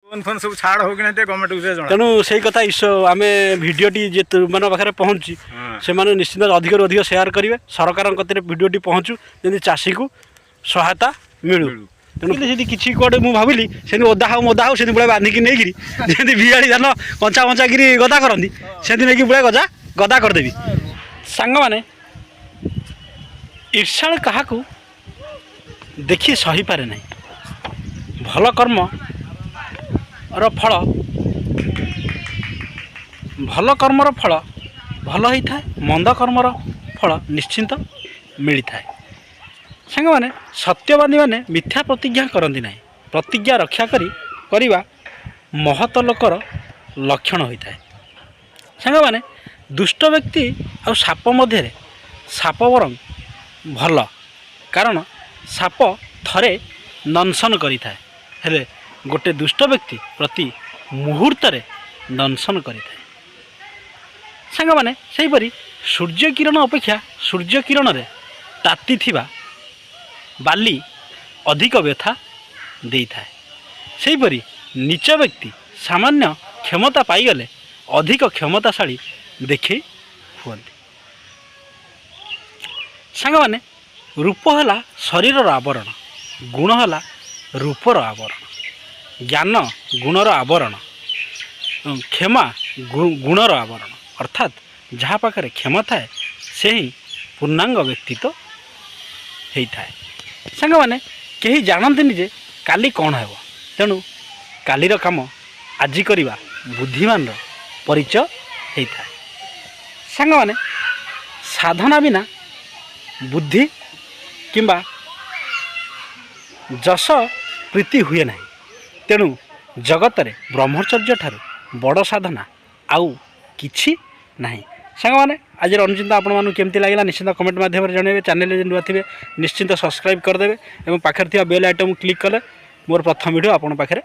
Phone phone सब छाड़ हो कि नहीं गवर्नमेंट को जଣା तेणु से कथा आम भिडटी जे मान पाखे पहुँची से निश्चित अधिक अधिक सेयार करेंगे सरकार भिडटी पहुँचू जमी चाषी को सहायता मिलू तेणु जी किसी कौटे मुझे भाविली से ओदा हाउ से बुढ़ा बांधिकी नहीं जमी भिआड़ी धान कंचा कंचा कि गदा करती से नहीं बुढ़ा गदा करदेवी सांग मैंने ईर्षा क्या देखी सही पारे ना भल कर्म फल भल कर्मर फल भल होता है मंद कर्मर फल निश्चिंत मिलता है सांग मैंने सत्यवादी मैंने मिथ्या प्रतिज्ञा करती ना प्रतिज्ञा रक्षा करवा महत लोकर लक्षण होता है सांग मैंने दुष्ट व्यक्ति आ साप मध्य साप वरং भल कारण साप थरे दंशन करें हेले गोटे दुष्ट व्यक्ति प्रति मुहूर्त दंशन करें सांग मैंने सेहीपरि सूर्य किरण अपेक्षा सूर्य किरण रे ताती थिबा बाली अधिक व्यथा दे था सेहीपरि नीच व्यक्ति सामान्य क्षमता पाईगले अधिक क्षमताशाली देखे हुए सांग मैंने रूप है शरीर आवरण गुण है रूपर आवरण ज्ञान गुणर आवरण क्षमा गुणर आवरण अर्थात जहाँ पाखे क्षमता है से ही पूर्णांग व्यक्तित्व होता है सांग मैंने कहीं जानते जे काली कौन है तेणु कालीर काम आज करवा बुद्धिमान परिचय होता है सांग मैंने साधना बिना बुद्धि किंबा जस प्रीति हुए ना तेणु जगत रे ब्रह्मचर्य ठारू बड़ साधना आउ किछि नाही सांग मैंने आज अनुचिंता आपण मानू केमती लागला निश्चित कमेंट माध्यम जनइबे चैनल जे नुआ थिबे निश्चित सब्सक्राइब करदेवे एवं पाखरे थिबा बेल आइटम क्लिक कले मोर प्रथम वीडियो आपण पाखरे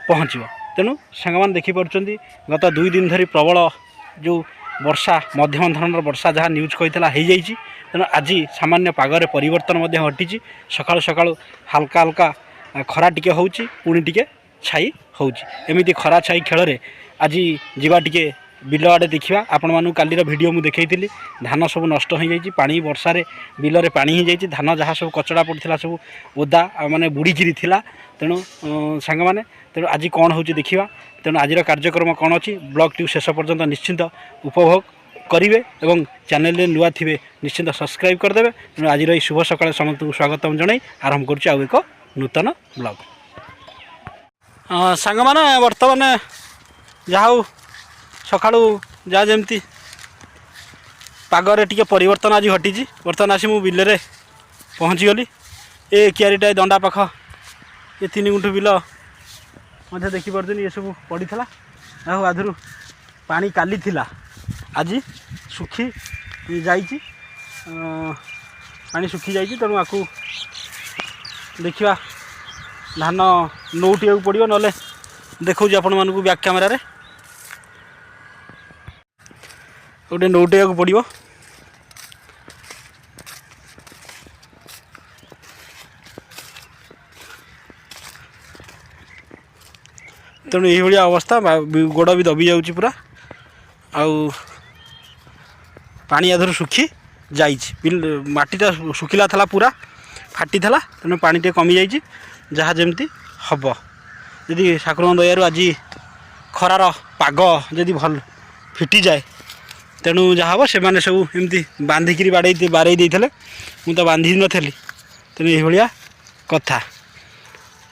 पहुँचो तेणु सांग मैंने देखि पारुचंदी गत 2 दिन धरी प्रबल जो वर्षा मध्यम धरणर वर्षा जहाँ न्यूज कही हो जाइए तेणु आज सामान्य पागरे परिवर्तन हटी सका सका हल्का हल्का खरा टिके होची पुणी टिके छाई होची एमती खरा छाई खेल आज जीवा टिके बिल आड़े देखा आपण मानू कालीर वीडियो मुझे देखी धान सब नष्ट हो जाइए पानी वर्षा बिल पानी हो जाइए धान जहाँ सब कचड़ा पड़ता सब ओदा माने बुड़ीकी तेणु सांग मैंने तेणु आज कौन हो देखा तेणु आज कार्यक्रम कौन अच्छी ब्लॉग टी शेष पर्यंत निश्चिंत उपभोग करेंगे और चैनल नुआ थे निश्चिंत सब्सक्राइब करदे तेणु आज शुभ सकाल समस्त स्वागत जन आरंभ करुँच आउ एक नूतन ब्लॉग सांग मैंने बर्तमान जहाँ सका जहाँ जमी पागरे टिके परिवर्तन आज घटी बर्तमान आसी मु बिल पहुँची गली ए कियारीटा दंडा पाख ये 3 गुंठ बिल मध्य देखिपुन ये सब पड़ा आधुरु पानी काली थिला आज सुखी जाइए पानी सुखी जाइए तेणु आपको देखा धान नौटिया पड़ो ना देखा आपण मानक बैक कैमेरारे गोटे नौटिया पड़ो तेणु ये अवस्था गोड़ भी दबी जाऊँगी पूरा आउ पानी आधर सुखी जाइए माटीटा सुखिला था पूरा फाटी था तेणु पानी टे कमी जाइए जहाँ जमी हम जदि ठाकुर दयारू आज खरार पाग जदि भल फिटी जाए तेणु जहाँ हम से मैंने सब एमती बांधिकी बाड़े देते मुझे तो बांधि नी तेणु ये कथा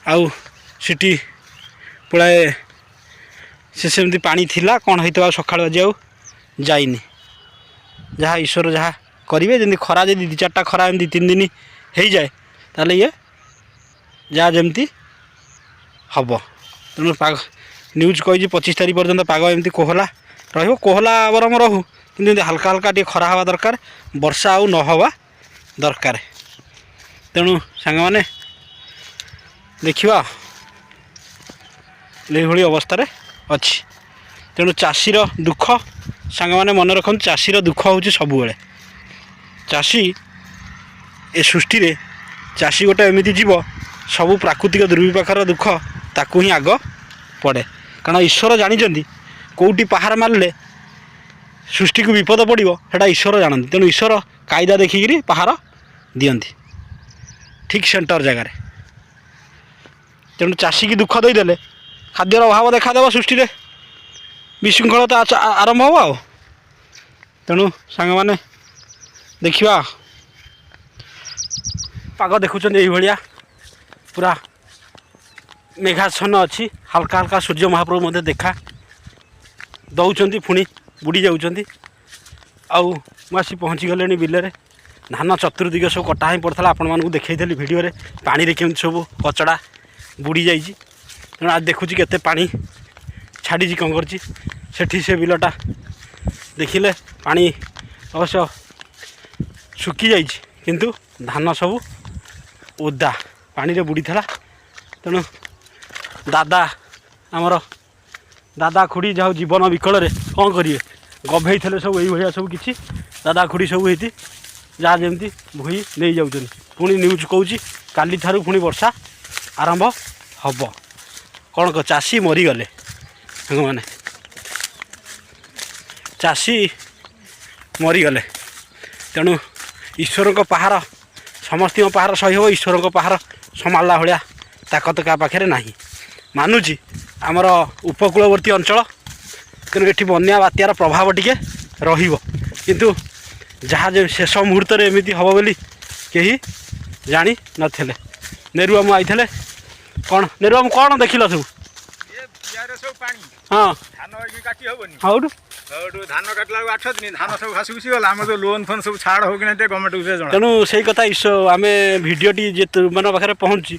आउ सिटी पुराए सेमती पानी थिला कौन होता सकाल आज आउ जाइनी जहाँ ईश्वर जहाँ करेंगे जमी खरा जब 2-4टा खरा एमती 3 दिन हो जाए ताले ये जहाँ जमी हम तेणु पाग न्यूज कही 25 तारीख पर्यंत पाग एमती कोहला कोहला बरम रहू कि हल्का हल्का टे खरा हवा दरकार वर्षा आउ न हवा दरकार तेणु सांग मैंने देखा ये अवस्था अच्छी तेणु चाषीर दुख सांग मैंने मन रखु चाषीर दुख हूँ सबुले चाषी ए सृष्टि रे चाषी गोटे एमती जीव सब प्राकृतिक दुर्विपाकर दुख ताकू ही आग ପଡ଼େ। କାରଣ ଈଶ୍ୱର ଜାଣିଛନ୍ତି କେଉଁଠି ପାହାର ମାରିଲେ ସୃଷ୍ଟିକୁ ବିପଦ ପଡ଼ିବ ସେଇଟା ଈଶ୍ୱର ଜାଣନ୍ତି। ତେଣୁ ଈଶ୍ୱର କାଇଦା ଦେଖିକିରି ପାହାର ଦିଅନ୍ତି ଠିକ୍ ସେଣ୍ଟର ଜାଗାରେ। ତେଣୁ ଚାଷୀକି ଦୁଃଖ ଦେଇଦେଲେ ଖାଦ୍ୟର ଅଭାବ ଦେଖାଦେବ, ସୃଷ୍ଟିରେ ବିଶୃଙ୍ଖଳତା ଆରମ୍ଭ ହେବ। ଆଉ ତେଣୁ ସାଙ୍ଗମାନେ ଦେଖିବା, ପାଗ ଦେଖୁଛନ୍ତି ଏଇଭଳିଆ ପୁରା ମେଘାଚ୍ଛନ୍ନ ଅଛି। ହାଲକା ହାଲକା ସୂର୍ଯ୍ୟ ମହାପ୍ରଭୁ ମଧ୍ୟ ଦେଖା ଦେଉଛନ୍ତି, ପୁଣି ବୁଡ଼ି ଯାଉଛନ୍ତି। ଆଉ ମୁଁ ଆସି ପହଞ୍ଚିଗଲିଣି ବିଲରେ। ଧାନ ଚତୁର୍ଦିଗ ସବୁ କଟା ହେଇ ପଡ଼ିଥିଲା, ଆପଣମାନଙ୍କୁ ଦେଖାଇଥିଲି ଭିଡ଼ିଓରେ। ପାଣିରେ କେମିତି ସବୁ କଚଡ଼ା ବୁଡ଼ି ଯାଇଛି। ତେଣୁ ଆଜି ଦେଖୁଛି କେତେ ପାଣି ଛାଡ଼ିଛି, କ'ଣ କରିଛି। ସେଠି ସେ ବିଲଟା ଦେଖିଲେ ପାଣି ଅବଶ୍ୟ ଶୁଖିଯାଇଛି, କିନ୍ତୁ ଧାନ ସବୁ ଓଦା ପାଣିରେ ବୁଡ଼ିଥିଲା। ତେଣୁ ଆମର ଦାଦା ଖୁଡ଼ି ଯାହା ଜୀବନ ବିକଳରେ କ'ଣ କରିବେ, ଗଭେଇଥିଲେ ସବୁ ଏଇଭଳିଆ ସବୁ କିଛି ଦାଦା ଖୁଡ଼ି ସବୁ ହେଇଛି, ଯାହା ଯେମିତି ଭୋଇ ନେଇଯାଉଛନ୍ତି। ପୁଣି ନ୍ୟୁଜ୍ କହୁଛି କାଲିଠାରୁ ପୁଣି ବର୍ଷା ଆରମ୍ଭ ହେବ। କ'ଣ ଚାଷୀ ମରିଗଲେ ସାଙ୍ଗମାନେ, ଚାଷୀ ମରିଗଲେ। ତେଣୁ ଈଶ୍ୱରଙ୍କ ପାହାର, ସମସ୍ତଙ୍କ ପାହାର ସହି ହେବ, ଈଶ୍ୱରଙ୍କ ପାହାର ସମ୍ଭାଳିଲା ଭଳିଆ ତାକତ କାହା ପାଖରେ ନାହିଁ। ମାନୁଛି ଆମର ଉପକୂଳବର୍ତ୍ତୀ ଅଞ୍ଚଳ, ତେଣୁ ଏଠି ବନ୍ୟା ବାତ୍ୟାର ପ୍ରଭାବ ଟିକେ ରହିବ, କିନ୍ତୁ ଯାହା ଯେ ଶେଷ ମୁହୂର୍ତ୍ତରେ ଏମିତି ହେବ ବୋଲି କେହି ଜାଣି ନଥିଲେ। ନେରୁ ବାବୁ ଆଇଥିଲେ। କ'ଣ ନେରୁ ବାବୁ କ'ଣ ଦେଖିଲ ସବୁ? ହଁ ଧାନ କାଟି ହବନି, ହଉଠୁ ଧାନ କାଟିଲା ବେଳକୁ 8 ଦିନ ଧାନ ସବୁ ଘାସି ଘୁସି ଗଲା। ଆମର ଯୋଉ ଲୋନ୍ ଫୋନ୍ ସବୁ ଛାଡ଼ ହଉ କି ନାହିଁ ଗଭର୍ଣ୍ଣମେଣ୍ଟକୁ ସେ ଜଣା। ତେଣୁ ସେଇ କଥା ଆମେ ଭିଡ଼ିଓଟି ଯେମାନଙ୍କ ପାଖରେ ପହଞ୍ଚୁଛି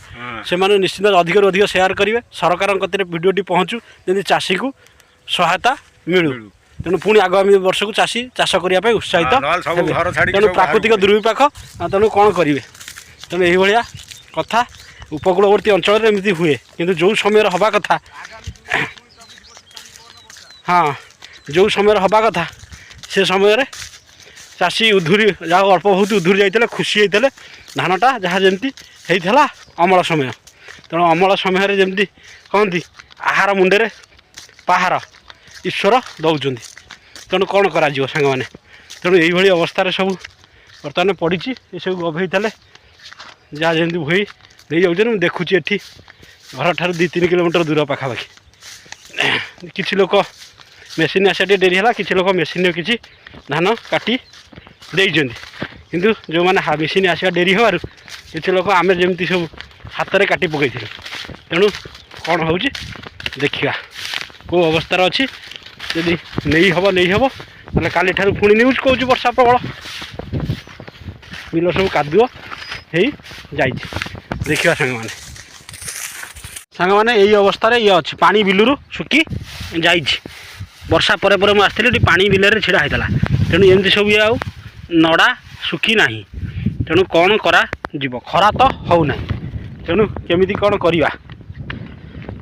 ସେମାନେ ନିଶ୍ଚିନ୍ତ ଅଧିକରୁ ଅଧିକ ସେୟାର କରିବେ। ସରକାରଙ୍କ କତିରେ ଭିଡ଼ିଓଟି ପହଞ୍ଚୁ, ଯେମିତି ଚାଷୀକୁ ସହାୟତା ମିଳୁ। ତେଣୁ ପୁଣି ଆଗାମୀ ବର୍ଷକୁ ଚାଷୀ ଚାଷ କରିବା ପାଇଁ ଉତ୍ସାହିତ ହେବେ। ତେଣୁ ପ୍ରାକୃତିକ ଦୁର୍ବିପାକ, ତେଣୁ କ'ଣ କରିବେ। ତେଣୁ ଏଇଭଳିଆ କଥା ଉପକୂଳବର୍ତ୍ତୀ ଅଞ୍ଚଳରେ ଏମିତି ହୁଏ, କିନ୍ତୁ ଯେଉଁ ସମୟରେ ହେବା କଥା, ହଁ ଯେଉଁ ସମୟରେ ହେବା କଥା ସେ ସମୟରେ ଚାଷୀ ଉଧୁରି, ଯାହା ଅଳ୍ପ ବହୁତ ଉଧୁରି ଯାଇଥିଲେ, ଖୁସି ହେଇଥିଲେ। ଧାନଟା ଯାହା ଯେମିତି ହେଇଥିଲା ଅମଳ ସମୟ। ତେଣୁ ଅମଳ ସମୟରେ ଯେମିତି କହନ୍ତି ଆହାର ମୁଣ୍ଡରେ ପାହାର ଈଶ୍ୱର ଦେଉଛନ୍ତି। ତେଣୁ କ'ଣ କରାଯିବ ସାଙ୍ଗମାନେ। ତେଣୁ ଏଇଭଳି ଅବସ୍ଥାରେ ସବୁ ବର୍ତ୍ତମାନ ପଡ଼ିଛି। ଏସବୁ ଗଭେଇଥିଲେ ଯାହା ଯେମିତି ଭୋଇ ନେଇଯାଉଛନ୍ତି। ମୁଁ ଦେଖୁଛି ଏଠି ଘରଠାରୁ 2-3 କିଲୋମିଟର ଦୂର ପାଖାପାଖି। କିଛି ଲୋକ ମେସିନ୍ ଆସିବା ଟିକେ ଡେରି ହେଲା, କିଛି ଲୋକ ମେସିନ୍ରେ କିଛି ଧାନ କାଟି ଦେଇଛନ୍ତି, କିନ୍ତୁ ଯେଉଁମାନେ ମେସିନ୍ ଆସିବା ଡେରି ହେବାରୁ କିଛି ଲୋକ ଆମେ ଯେମିତି ସବୁ ହାତରେ କାଟି ପକାଇଥିଲୁ। ତେଣୁ କ'ଣ ହେଉଛି ଦେଖିବା, କେଉଁ ଅବସ୍ଥାରେ ଅଛି। ଯଦି ନେଇ ହେବ ତାହେଲେ କାଲିଠାରୁ ପୁଣି ନ୍ୟୁଜ୍ କହୁଛି ବର୍ଷା ପ୍ରବଳ, ବିଲ ସବୁ କାଦୁଅ ହେଇଯାଇଛି। ଦେଖିବା ସାଙ୍ଗମାନେ ଏଇ ଅବସ୍ଥାରେ ଇଏ ଅଛି। ପାଣି ବିଲରୁ ଶୁଖି ଯାଇଛି। ବର୍ଷା ପରେ ପରେ ମୁଁ ଆସିଥିଲି, ଏଠି ପାଣି ବିଲରେ ଛିଡ଼ା ହେଇଥିଲା। ତେଣୁ ଏମିତି ସବୁ ଇଏ ଆଉ ନଡ଼ା ଶୁଖି ନାହିଁ। ତେଣୁ କ'ଣ କରାଯିବ, ଖରା ତ ହେଉନାହିଁ। ତେଣୁ କେମିତି କ'ଣ କରିବା।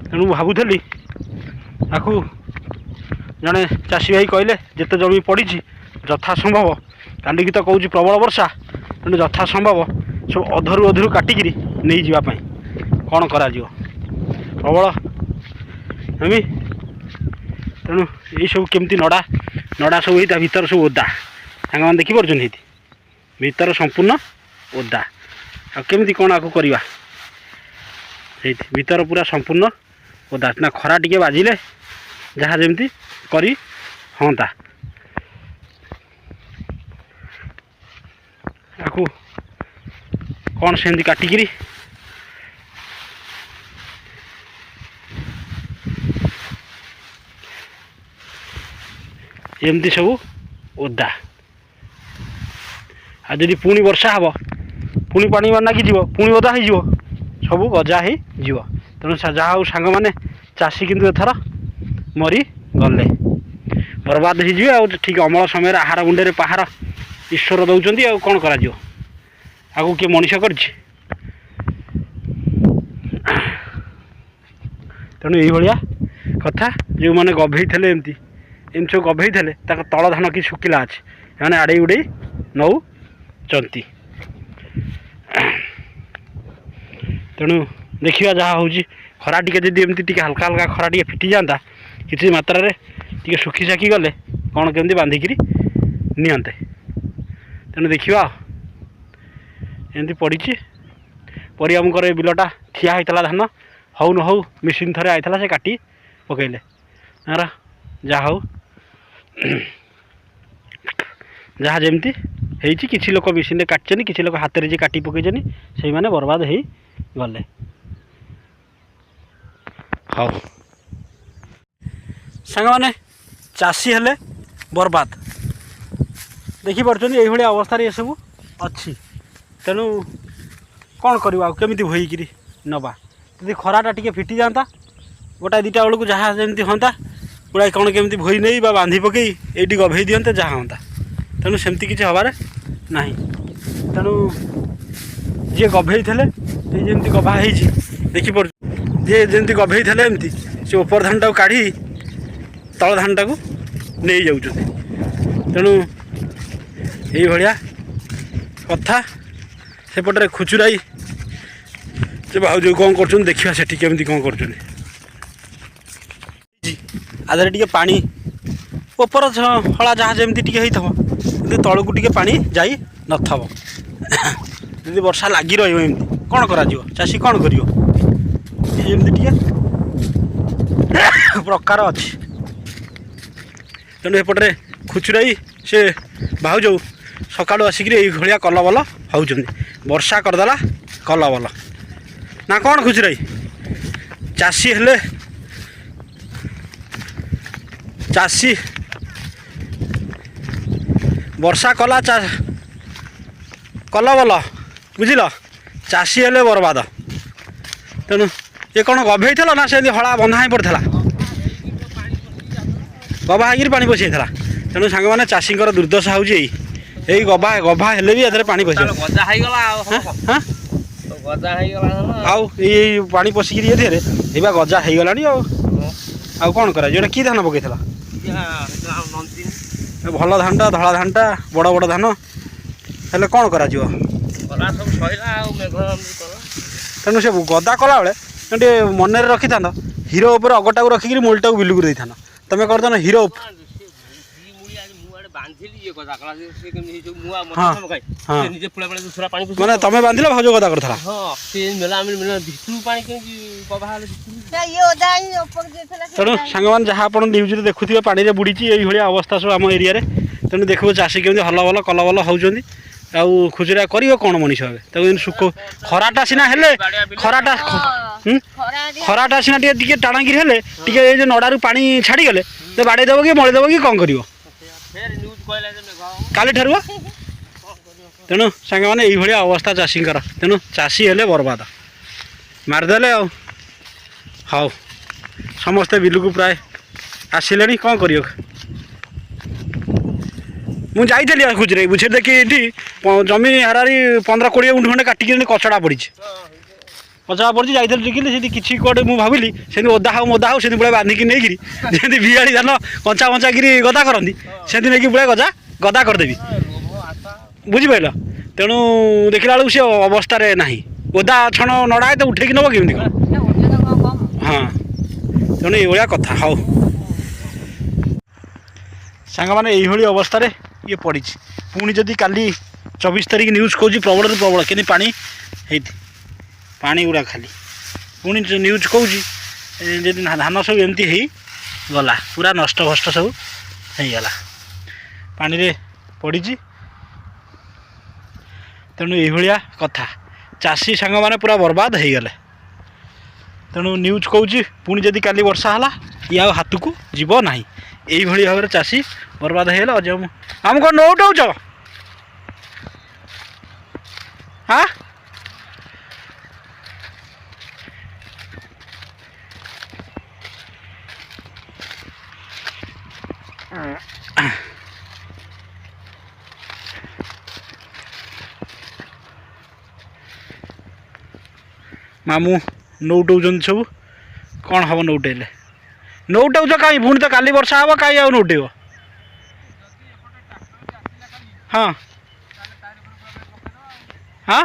ତେଣୁ ମୁଁ ଭାବୁଥିଲି ତାକୁ ଜଣେ ଚାଷୀ ଭାଇ କହିଲେ ଯେତେ ଜମି ପଡ଼ିଛି ଯଥା ସମ୍ଭବ, କାଲିକି ତ କହୁଛି ପ୍ରବଳ ବର୍ଷା, ତେଣୁ ଯଥା ସମ୍ଭବ ସବୁ ଅଧରୁ କାଟିକିରି ନେଇଯିବା ପାଇଁ କ'ଣ କରାଯିବ। ପ୍ରବଳ ଜମି, ତେଣୁ ଏଇସବୁ କେମିତି ନଡ଼ା ସବୁ ହେଇ ତା ଭିତରେ ସବୁ ଓଦା। ସାଙ୍ଗମାନେ ଦେଖିପାରୁଛନ୍ତି, ଏଇଠି ଭିତର ସମ୍ପୂର୍ଣ୍ଣ ଓଦା। ଆଉ କେମିତି କ'ଣ ଆକୁ କରିବା, ସେଇଠି ଭିତର ପୁରା ସମ୍ପୂର୍ଣ୍ଣ ଓଦା। ନା ଖରା ଟିକେ ବାଜିଲେ ଯାହା ଯେମିତି କରି ହୁଅନ୍ତା। ଆକୁ କ'ଣ ସେମିତି କାଟିକିରି ଏମିତି ସବୁ ଓଦା। ଆଉ ଯଦି ପୁଣି ବର୍ଷା ହେବ, ପୁଣି ପାଣି ଲାଗିଯିବ, ପୁଣି ଓଦା ହେଇଯିବ, ସବୁ ଗଜା ହେଇଯିବ। ତେଣୁ ଯାହା ହଉ ସାଙ୍ଗମାନେ, ଚାଷୀ କିନ୍ତୁ ଏଥର ମରିଗଲେ, ବର୍ବାଦ ହେଇଯିବେ। ଆଉ ଠିକ୍ ଅମଳ ସମୟରେ ଆହାର ମୁଣ୍ଡରେ ପାହାର ଈଶ୍ୱର ଦେଉଛନ୍ତି। ଆଉ କ'ଣ କରାଯିବ, ଆକୁ କିଏ ମଣିଷ କରିଛି। ତେଣୁ ଏଇଭଳିଆ କଥା। ଯେଉଁମାନେ ଗଭେଇଥିଲେ ଏମିତି ସବୁ ଗଭେଇଥିଲେ, ତାଙ୍କ ତଳ ଧାନ କିଛି ଶୁଖିଲା ଅଛି, ସେମାନେ ଆଡ଼େଇ ଉଡ଼େଇ ନେଉଛନ୍ତି। ତେଣୁ ଦେଖିବା ଯାହା ହେଉଛି खरा टी जमी हल्का हल्का खरा टी फिटी जाता किसी मात्रा टी सुखी साखी गले कौन केमती बांधिक नियंते तेणु देखा एमती पड़ी परी आमकर बिलटा ठिया होता धान हौ न हौ मेसीन थे आई से काटी पकईले जहा हौ जहाँ जमती किसी लोक मेसीन काटचनी किसी लोक हाथ में काटी पकईचनी से मैंने बर्बाद हो गले हाँ सांग मैंने चाषी हेले बर्बाद देखिपुं ये अवस्था ये सब अच्छी तेणु कौन करवा केमी बोईकि नवा यदि खराटा टी फिटी जाता गोटा दुटा बेलू जहाँ जमी हाँ गुड़ा कौन केमी बोई नहीं बांधि पकई ये गभे दिंते जहाँ हाँ तेणु सेमती किसी हबार ना तेणु जी गभे थे जमी गभा देखिपुं जी जमी गभे थे एमती से ऊपर धान टाक काढ़ी तल धान टाक नहीं जाऊँ तेणु ये कथा सेपटे खुचुराई से भाज कौन कर देखा से केमी कौन कर आधे टे पा ऊपर हला जहाँ जमी टे होती तलू टे पा जाई नथब जदि वर्षा लगी रही कौन करा चाषी कौन कर प्रकार अच्छी तेणु एपटे खुचुराई से भाज सकालू आसिक ये कलबल हो वर्षा करदेला कलबल ना कौन खुचुराई चाषी हेले चाषी वर्षा कला कलबल बुझिल चाषी हेले बर्बाद तेणु ये कौन गभे ना से हला बंधा ही पड़ता गभा हो पानी पशिला तेणु सांग मैंने चाषी दुर्दशा हो गभा गभा हेले भी एथरे पानी पशि पानी पशिक ये गजा हो गला आउ कौन करा जो कि धान पकईला भल धानटा धला धानटा बड़ बड़ धान हेल्ले कौन करा तेणु से गदा कला बेले मन रखी था हीरो उपर अगटा को रखिक मूलटा को बिलुक दे था तुम करदेन हीरो मैंने तुम बांधिल भाज गदा कर तेणु सांग मैंने जहाँ आप न्यूज देखुए पानी बुड़ी ये अवस्था सब आम एरिया तेणु देखो चाषी केमी हलबल कलबल होती आउ खुचुरा कर कौन मनीष हे सुख खराटा सीना हेले खराटा खराटा सीना टे टाणागिरी हेले टे नड़ारू पानी छाड़ीगले तो बाड़ेदेव कि मड़ीदेव कि कौन कर काली ठार तेणु सांग मैंने ये अवस्था चाषी तेणु चाषी हेले बर्बाद मारिदेले हाउ समस्ते बिलुक प्राय आसिले कौन कर मुझे खुचुराई बुझे देखी ये जमी हारारी 15-20 गुंठ खंडे काटिक कचड़ा पड़ी कचड़ा पड़ी जाइए देखिली किसी कौटे मुझे भाविली से ओदा हाउ मोदा हाउ से बुढ़ा बांधिकी नहीं जमी भिआड़ी धान कंचा कंचा गिरी गदा करती से नहीं बुढ़ा गजा गदा करदेवी बुझिपार तेणु देखला बेलू सी अवस्था ना ओदा छण नड़ा तो उठेक नब केमी हाँ तेणु ये कथा हाउ सांग मैंने ये अवस्था ये पड़ी पुणी जदि काली 24 तारीख न्यूज कौच प्रबल प्रबल कि पानी पानी गुड़ा खाली पुणी न्यूज कौच जदि धान सब एमती गला पूरा नष्ट भष्ट सब होगला पानी रे पड़ी तेणु ये कथा चाषी सांग मैंने पूरा बर्बाद हो गले तेणु न्यूज कौच पुणी जदि काली वर्षा है ये आ हाथ को जीव ना यही भाव में चाषी बर्बाद हो गला आम कौन नौटाऊच हाँ मामू नौटाऊँ सब कौन हम नौटेले नौटाऊच कहीं पुणी तो काली वर्षा हे कहीं आउ नौटेब हाँ हाँ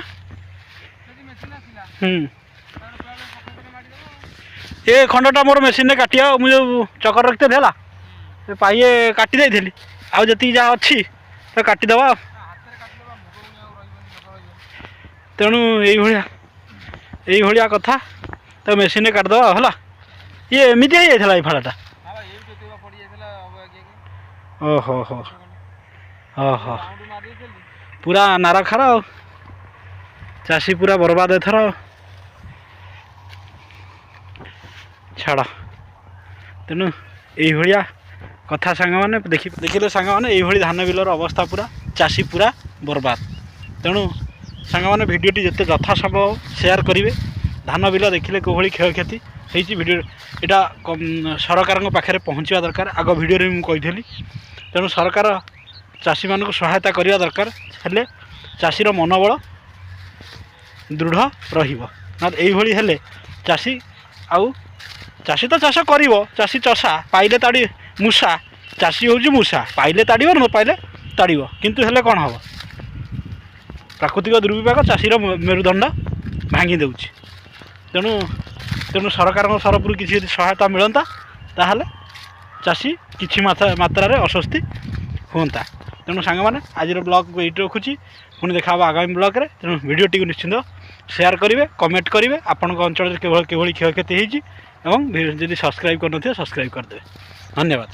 ଏ ଖଣ୍ଡଟା ମୋର ମେସିନ୍ରେ କାଟିବା ମୁଁ ଯେଉଁ ଚକର ରଖିଥିଲି ହେଲା ସେ ପାଇଏ କାଟି ଦେଇଥିଲି ଆଉ ଯେତିକି ଯାହା ଅଛି ତ କାଟିଦେବା ଆଉ। ତେଣୁ ଏଇଭଳିଆ କଥା ତ ମେସିନ୍ରେ କାଟିଦେବା ହେଲା। ଇଏ ଏମିତି ହେଇଯାଇଥିଲା ଏଇ ଫାଳଟା। ଓହୋ ହୋ ଓହୋ ପୁରା ନାରଖାର ଆଉ ଚାଷୀ ପୁରା ବର୍ବାଦ ଏଥର। ଛାଡ଼ ତେଣୁ ଏଇଭଳିଆ କଥା ସାଙ୍ଗମାନେ ଦେଖିଲେ ସାଙ୍ଗମାନେ ଏଇଭଳି ଧାନ ବିଲର ଅବସ୍ଥା ପୁରା ଚାଷୀ ପୁରା ବର୍ବାଦ। ତେଣୁ ସାଙ୍ଗମାନେ ଭିଡ଼ିଓଟି ଯେତେ ଯଥାସମ୍ଭବ ସେୟାର କରିବେ। ଧାନ ବିଲ ଦେଖିଲେ କେଉଁଭଳି କ୍ଷୟକ୍ଷତି ହେଇଛି ଭିଡ଼ିଓ ଏଇଟା ସରକାରଙ୍କ ପାଖରେ ପହଞ୍ଚିବା ଦରକାର। ଆଗ ଭିଡ଼ିଓରେ ମୁଁ କହିଥିଲି। ତେଣୁ ସରକାର ଚାଷୀମାନଙ୍କୁ ସହାୟତା କରିବା ଦରକାର ହେଲେ ଚାଷୀର ମନୋବଳ ଦୃଢ଼ ରହିବ। ନହେଲେ ଏଇଭଳି ହେଲେ ଚାଷୀ ତ ଚାଷ କରିବ। ଚାଷୀ ଚଷା ପାଇଲେ ତାଡ଼ି ମୂଷା ଚାଷୀ ହେଉଛି ମୂଷା ପାଇଲେ ତାଡ଼ିବ ନ ପାଇଲେ ତାଡ଼ିବ। କିନ୍ତୁ ହେଲେ କ'ଣ ହେବ ପ୍ରାକୃତିକ ଦୁର୍ବିପାକ ଚାଷୀର ମେରୁଦଣ୍ଡ ଭାଙ୍ଗି ଦେଉଛି। ତେଣୁ ସରକାରଙ୍କ ତରଫରୁ କିଛି ଯଦି ସହାୟତା ମିଳନ୍ତା ତାହେଲେ ଚାଷୀ କିଛି ମାତ୍ରାରେ ଅସ୍ୱସ୍ତି ହୁଅନ୍ତା। ତେଣୁ ସାଙ୍ଗମାନେ ଆଜିର ବ୍ଲଗ୍କୁ ଏଇଠି ରଖୁଛି। ପୁଣି ଦେଖା ହେବ ଆଗାମୀ ବ୍ଲଗ୍ରେ। ତେଣୁ ଭିଡ଼ିଓଟିକୁ ନିଶ୍ଚିନ୍ତ ସେୟାର କରିବେ, କମେଣ୍ଟ କରିବେ ଆପଣଙ୍କ ଅଞ୍ଚଳରେ କିଭଳି କ୍ଷୟକ୍ଷତି ହେଇଛି ଏବଂ ଯଦି ସବସ୍କ୍ରାଇବ୍ କରିନଥିବେ ସବସ୍କ୍ରାଇବ୍ କରିଦେବେ। ଧନ୍ୟବାଦ।